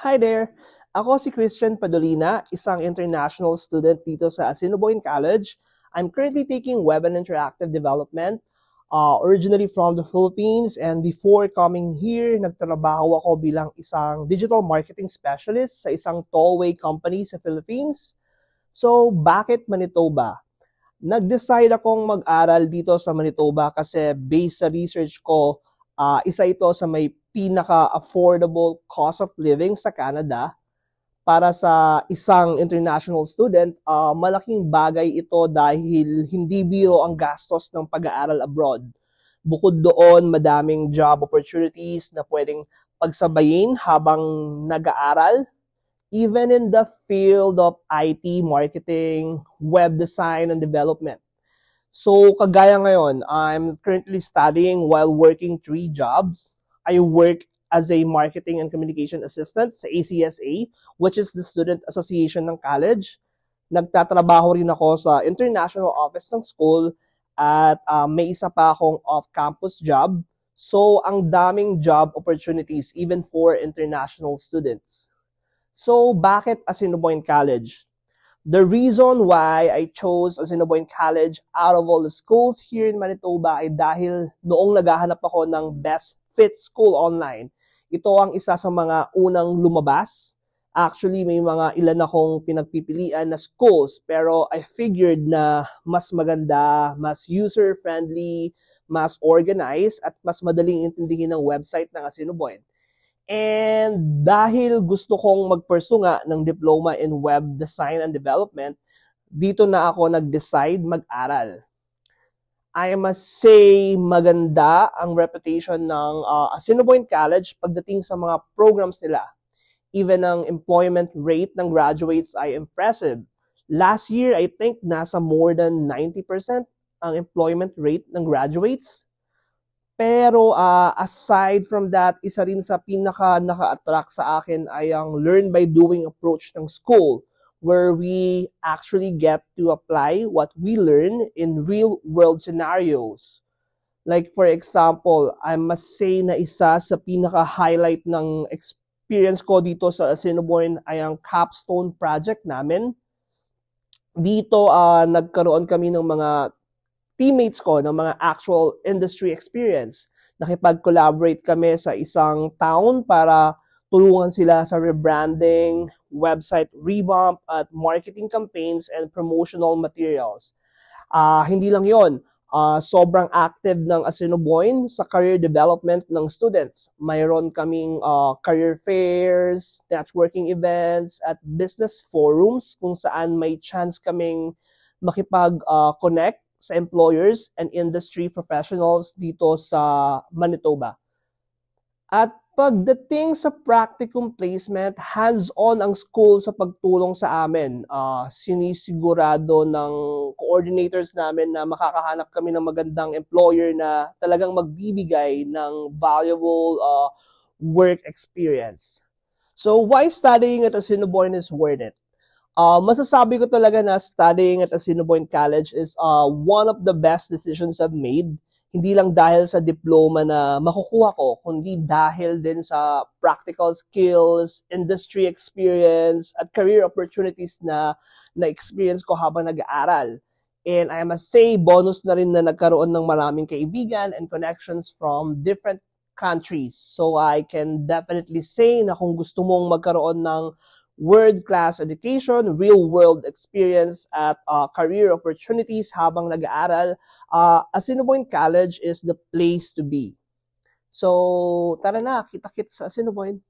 Hi there! Ako si Christian Padolina, isang international student dito sa Assiniboine College. I'm currently taking Web and Interactive Development, originally from the Philippines, and before coming here, nagtrabaho ako bilang isang digital marketing specialist sa isang tollway company sa Philippines. So, bakit Manitoba? Nag-decide akong mag-aral dito sa Manitoba kasi based sa research ko, isa ito sa may pinaka-affordable cost of living sa Canada. Para sa isang international student, malaking bagay ito dahil hindi biro ang gastos ng pag-aaral abroad. Bukod doon, madaming job opportunities na pwedeng pagsabayin habang nag-aaral, even in the field of IT, marketing, web design, and development. So, kagaya ngayon, I'm currently studying while working 3 jobs. I work as a marketing and communication assistant sa ACSA, which is the student association ng college. Nagtatrabaho rin ako sa international office ng school at may isa pa akong off-campus job. So, ang daming job opportunities even for international students. So, bakit Assiniboine College? The reason why I chose Assiniboine College out of all the schools here in Manitoba ay dahil noong naghahanap ako ng best fit school online. Ito ang isa sa mga unang lumabas. Actually, may mga ilan akong pinagpipilian na schools, pero I figured na mas maganda, mas user-friendly, mas organized, at mas madaling intindihin ng website ng Assiniboine. And dahil gusto kong mag-pursue nga ng diploma in web design and development, dito na ako nag-decide mag-aral. I must say, maganda ang reputation ng Assiniboine College pagdating sa mga programs nila. Even ang employment rate ng graduates ay impressive. Last year, I think nasa more than 90% ang employment rate ng graduates. Pero aside from that, isa rin sa pinaka-naka-attract sa akin ay ang learn by doing approach ng school, where we actually get to apply what we learn in real-world scenarios. Like for example, I must say na isa sa pinaka-highlight ng experience ko dito sa Assiniboine ay ang capstone project namin. Dito nagkaroon kami ng mga teammates ko ng mga actual industry experience. Nakipag-collaborate kami sa isang town para tulungan sila sa rebranding, website revamp, at marketing campaigns and promotional materials. Hindi lang yon, sobrang active ng Assiniboine sa career development ng students. Mayroon kaming career fairs, networking events, at business forums kung saan may chance kaming makipag-connect sa employers and industry professionals dito sa Manitoba. At pagdating sa practicum placement, hands-on ang school sa pagtulong sa amin. Sinisigurado ng coordinators namin na makakahanap kami ng magandang employer na talagang magbibigay ng valuable work experience. So why studying at Assiniboine is worth it? Masasabi ko talaga na studying at Assiniboine College is one of the best decisions I've made. Hindi lang dahil sa diploma na makukuha ko, kundi dahil din sa practical skills, industry experience, at career opportunities na experience ko habang nag-aaral. And I must say, bonus na rin na nagkaroon ng maraming kaibigan and connections from different countries. So I can definitely say na kung gusto mong magkaroon ng world-class education, real-world experience, at career opportunities habang nag-aaral, Assiniboine College is the place to be. So, tara na, kita-kits sa Assiniboine.